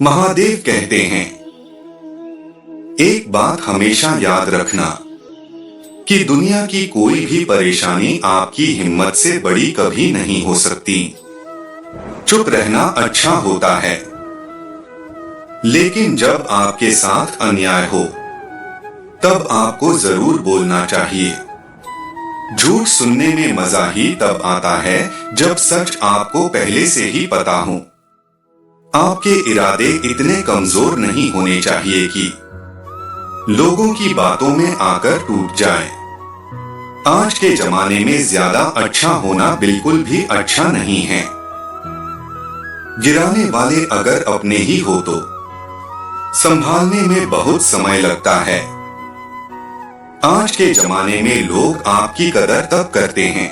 महादेव कहते हैं, एक बात हमेशा याद रखना कि दुनिया की कोई भी परेशानी आपकी हिम्मत से बड़ी कभी नहीं हो सकती। चुप रहना अच्छा होता है, लेकिन जब आपके साथ अन्याय हो तब आपको जरूर बोलना चाहिए। झूठ सुनने में मजा ही तब आता है जब सच आपको पहले से ही पता हो। आपके इरादे इतने कमजोर नहीं होने चाहिए कि लोगों की बातों में आकर टूट जाएं। आज के जमाने में ज्यादा अच्छा होना बिल्कुल भी अच्छा नहीं है। गिराने वाले अगर अपने ही हो तो संभालने में बहुत समय लगता है। आज के जमाने में लोग आपकी कदर तब करते हैं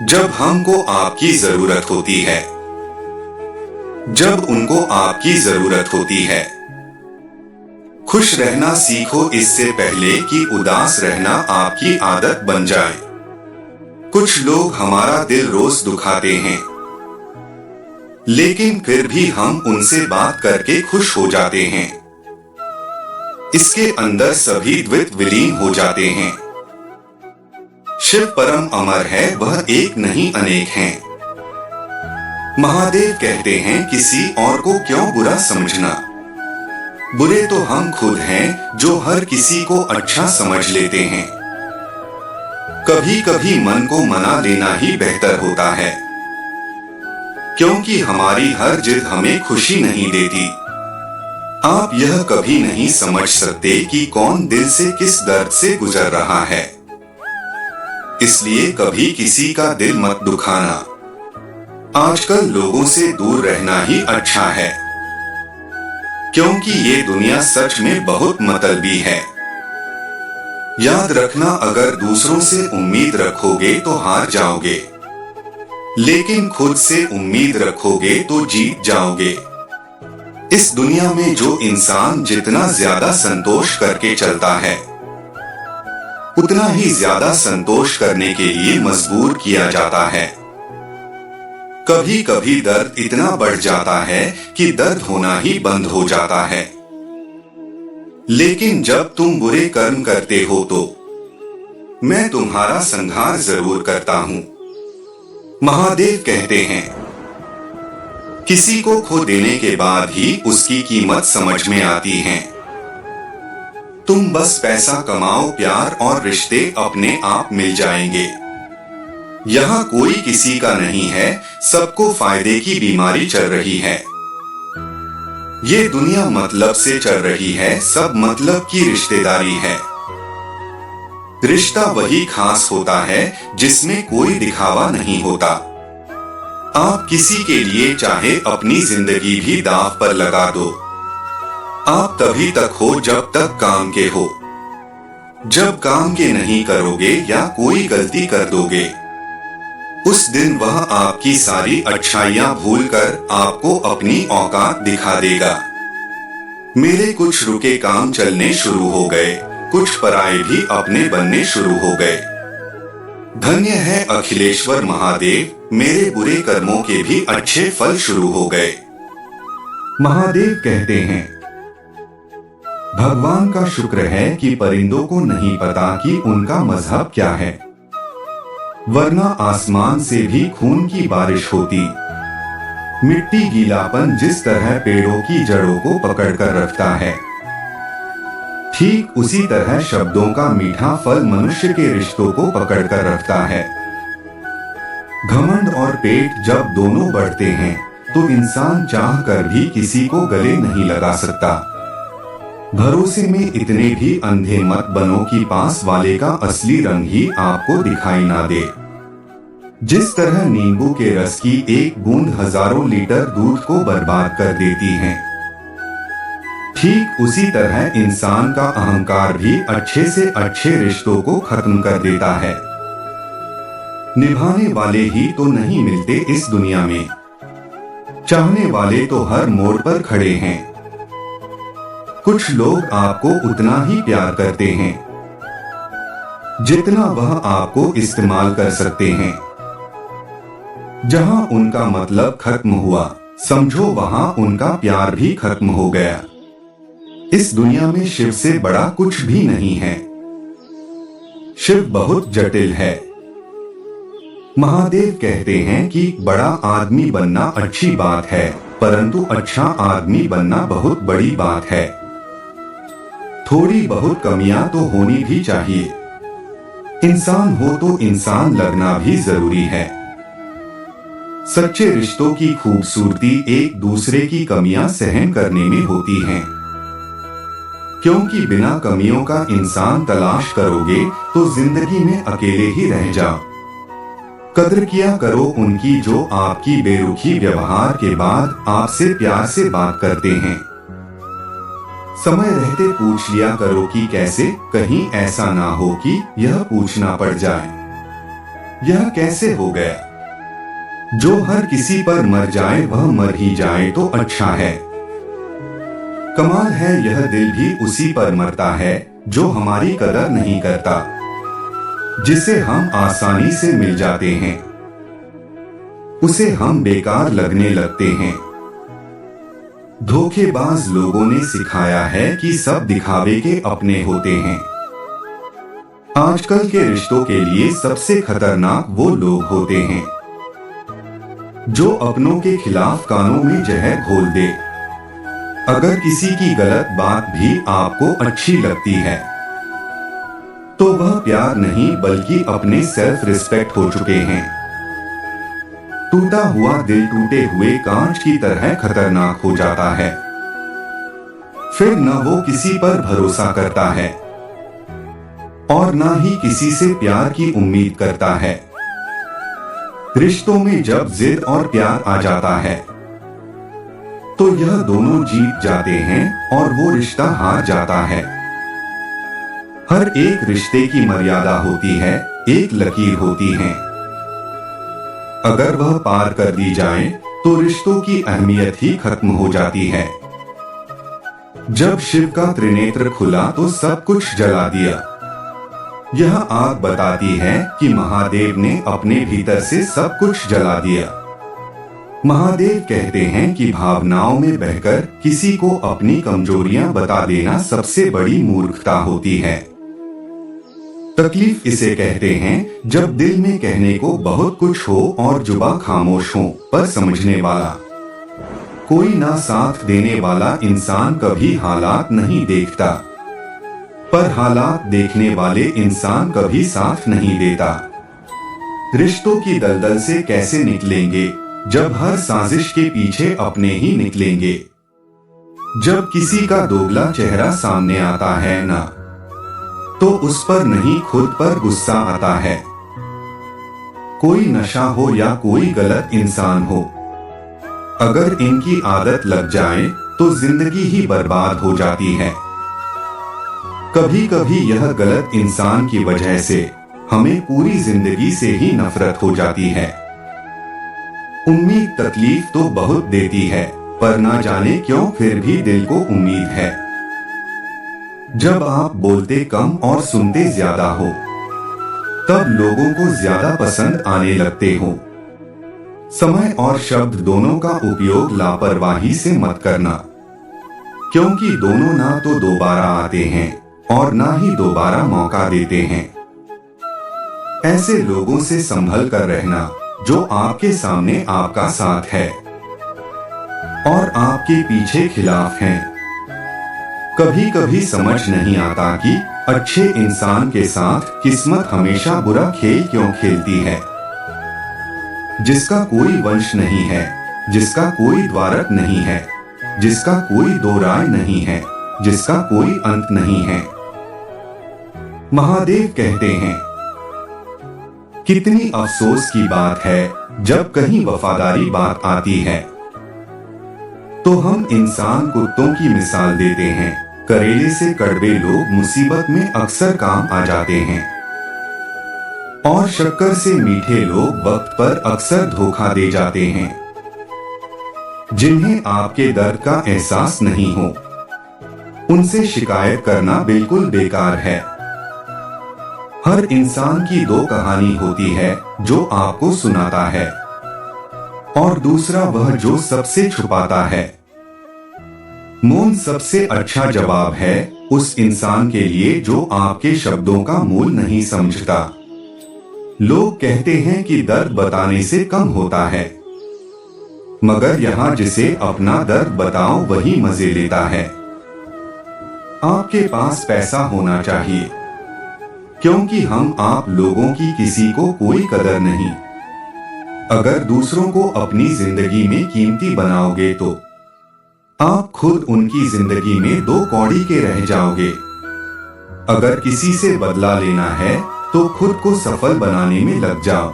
जब हमको आपकी जरूरत होती है, जब उनको आपकी जरूरत होती है। खुश रहना सीखो इससे पहले कि उदास रहना आपकी आदत बन जाए। कुछ लोग हमारा दिल रोज दुखाते हैं, लेकिन फिर भी हम उनसे बात करके खुश हो जाते हैं। इसके अंदर सभी द्वैत विलीन हो जाते हैं। शिव परम अमर है, वह एक नहीं अनेक हैं। महादेव कहते हैं, किसी और को क्यों बुरा समझना, बुरे तो हम खुद हैं जो हर किसी को अच्छा समझ लेते हैं। कभी कभी मन को मना लेना ही बेहतर होता है, क्योंकि हमारी हर जिद हमें खुशी नहीं देती। आप यह कभी नहीं समझ सकते कि कौन दिल से किस दर्द से गुजर रहा है, इसलिए कभी किसी का दिल मत दुखाना। आजकल लोगों से दूर रहना ही अच्छा है, क्योंकि ये दुनिया सच में बहुत मतलबी है। याद रखना, अगर दूसरों से उम्मीद रखोगे तो हार जाओगे, लेकिन खुद से उम्मीद रखोगे तो जीत जाओगे। इस दुनिया में जो इंसान जितना ज्यादा संतोष करके चलता है, उतना ही ज्यादा संतोष करने के लिए मजबूर किया जाता है। कभी कभी दर्द इतना बढ़ जाता है कि दर्द होना ही बंद हो जाता है। लेकिन जब तुम बुरे कर्म करते हो तो मैं तुम्हारा संहार जरूर करता हूं। महादेव कहते हैं, किसी को खो देने के बाद ही उसकी कीमत समझ में आती है। तुम बस पैसा कमाओ, प्यार और रिश्ते अपने आप मिल जाएंगे। यहाँ कोई किसी का नहीं है, सबको फायदे की बीमारी चल रही है। ये दुनिया मतलब से चल रही है, सब मतलब की रिश्तेदारी है। रिश्ता वही खास होता है जिसमें कोई दिखावा नहीं होता। आप किसी के लिए चाहे अपनी जिंदगी भी दांव पर लगा दो, आप तभी तक हो जब तक काम के हो। जब काम के नहीं करोगे या कोई गलती कर दोगे, उस दिन वह आपकी सारी अच्छाइयां भूलकर आपको अपनी औकात दिखा देगा। मेरे कुछ रुके काम चलने शुरू हो गए, कुछ पराए भी अपने बनने शुरू हो गए। धन्य है अखिलेश्वर महादेव, मेरे बुरे कर्मों के भी अच्छे फल शुरू हो गए। महादेव कहते हैं, भगवान का शुक्र है कि परिंदों को नहीं पता कि उनका मजहब क्या है, वरना आसमान से भी खून की बारिश होती। मिट्टी गीलापन जिस तरह पेड़ों की जड़ों को पकड़कर रखता है, ठीक उसी तरह शब्दों का मीठा फल मनुष्य के रिश्तों को पकड़कर रखता है। घमंड और पेट जब दोनों बढ़ते हैं तो इंसान चाहकर भी किसी को गले नहीं लगा सकता। भरोसे में इतने भी अंधे मत बनो कि पास वाले का असली रंग ही आपको दिखाई ना दे। जिस तरह नींबू के रस की एक बूंद हजारों लीटर दूध को बर्बाद कर देती है, ठीक उसी तरह इंसान का अहंकार भी अच्छे से अच्छे रिश्तों को खत्म कर देता है। निभाने वाले ही तो नहीं मिलते इस दुनिया में, चाहने वाले तो हर मोड़ पर खड़े हैं। कुछ लोग आपको उतना ही प्यार करते हैं जितना वह आपको इस्तेमाल कर सकते हैं। जहां उनका मतलब खत्म हुआ, समझो वहां उनका प्यार भी खत्म हो गया। इस दुनिया में शिव से बड़ा कुछ भी नहीं है। शिव बहुत जटिल है। महादेव कहते हैं कि बड़ा आदमी बनना अच्छी बात है, परंतु अच्छा आदमी बनना बहुत बड़ी बात है। थोड़ी बहुत कमियां तो होनी भी चाहिए। इंसान हो तो इंसान लगना भी जरूरी है। सच्चे रिश्तों की खूबसूरती एक दूसरे की कमियां सहन करने में होती है, क्योंकि बिना कमियों का इंसान तलाश करोगे तो जिंदगी में अकेले ही रह जाओ। कद्र किया करो उनकी जो आपकी बेरुखी व्यवहार के बाद आपसे प्यार से बात करते हैं। समय रहते पूछ लिया करो कि कैसे, कहीं ऐसा ना हो कि यह पूछना पड़ जाए यह कैसे हो गया। जो हर किसी पर मर जाए वह मर ही जाए तो अच्छा है। कमाल है यह दिल भी उसी पर मरता है जो हमारी कदर नहीं करता, जिसे हम आसानी से मिल जाते हैं उसे हम बेकार लगने लगते हैं। धोखेबाज लोगों ने सिखाया है कि सब दिखावे के अपने होते हैं। आजकल के रिश्तों के लिए सबसे खतरनाक वो लोग होते हैं जो अपनों के खिलाफ कानों में जहर घोल दे। अगर किसी की गलत बात भी आपको अच्छी लगती है तो वह प्यार नहीं बल्कि अपने सेल्फ रिस्पेक्ट हो चुके हैं। टूटा हुआ दिल टूटे हुए कांच की तरह खतरनाक हो जाता है। फिर न वो किसी पर भरोसा करता है और न ही किसी से प्यार की उम्मीद करता है। रिश्तों में जब जिद और प्यार आ जाता है तो यह दोनों जीत जाते हैं और वो रिश्ता हार जाता है। हर एक रिश्ते की मर्यादा होती है, एक लकीर होती है। अगर वह पार कर दी जाए तो रिश्तों की अहमियत ही खत्म हो जाती है। जब शिव का त्रिनेत्र खुला तो सब कुछ जला दिया। यह आग बताती है कि महादेव ने अपने भीतर से सब कुछ जला दिया। महादेव कहते हैं कि भावनाओं में बहकर किसी को अपनी कमजोरियां बता देना सबसे बड़ी मूर्खता होती है। तकलीफ इसे कहते हैं जब दिल में कहने को बहुत कुछ हो और जुबा खामोश हो, पर समझने वाला कोई ना साथ देने वाला इंसान कभी हालात नहीं देखता, पर हालात देखने वाले इंसान कभी साथ नहीं देता। रिश्तों की दलदल से कैसे निकलेंगे जब हर साजिश के पीछे अपने ही निकलेंगे। जब किसी का दोगला चेहरा सामने आता है ना, तो उस पर नहीं खुद पर गुस्सा आता है। कोई नशा हो या कोई गलत इंसान हो, अगर इनकी आदत लग जाए तो जिंदगी ही बर्बाद हो जाती है। कभी कभी यह गलत इंसान की वजह से हमें पूरी जिंदगी से ही नफरत हो जाती है। उम्मीद तकलीफ तो बहुत देती है, पर ना जाने क्यों फिर भी दिल को उम्मीद है। जब आप बोलते कम और सुनते ज्यादा हो, तब लोगों को ज्यादा पसंद आने लगते हो। समय और शब्द दोनों का उपयोग लापरवाही से मत करना, क्योंकि दोनों ना तो दोबारा आते हैं और ना ही दोबारा मौका देते हैं। ऐसे लोगों से संभल कर रहना जो आपके सामने आपका साथ है और आपके पीछे खिलाफ हैं। कभी कभी समझ नहीं आता कि अच्छे इंसान के साथ किस्मत हमेशा बुरा खेल क्यों खेलती है। जिसका कोई वंश नहीं है, जिसका कोई द्वारक नहीं है, जिसका कोई दो राय नहीं है, जिसका कोई अंत नहीं है। महादेव कहते हैं, कितनी अफसोस की बात है जब कहीं वफादारी बात आती है तो हम इंसान कुत्तों की मिसाल देते हैं। करेले से कड़वे लोग मुसीबत में अक्सर काम आ जाते हैं और शक्कर से मीठे लोग वक्त पर अक्सर धोखा दे जाते हैं। जिन्हें आपके दर्द का एहसास नहीं हो, उनसे शिकायत करना बिल्कुल बेकार है। हर इंसान की दो कहानी होती है जो आपको सुनाता है और दूसरा वह जो सबसे छुपाता है। मौन सबसे अच्छा जवाब है उस इंसान के लिए जो आपके शब्दों का मूल नहीं समझता। लोग कहते हैं कि दर्द बताने से कम होता है, मगर यहाँ जिसे अपना दर्द बताओ वही मजे लेता है। आपके पास पैसा होना चाहिए, क्योंकि हम आप लोगों की किसी को कोई कदर नहीं। अगर दूसरों को अपनी जिंदगी में कीमती बनाओगे तो आप खुद उनकी जिंदगी में दो कौड़ी के रह जाओगे। अगर किसी से बदला लेना है तो खुद को सफल बनाने में लग जाओ,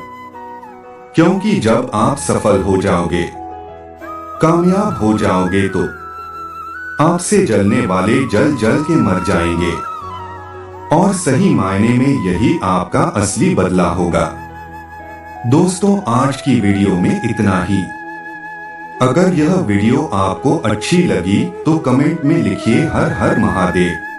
क्योंकि जब आप सफल हो जाओगे, कामयाब हो जाओगे तो आपसे जलने वाले जल जल के मर जाएंगे। और सही मायने में यही आपका असली बदला होगा। दोस्तों, आज की वीडियो में इतना ही। अगर यह वीडियो आपको अच्छी लगी तो कमेंट में लिखिए हर हर महादेव।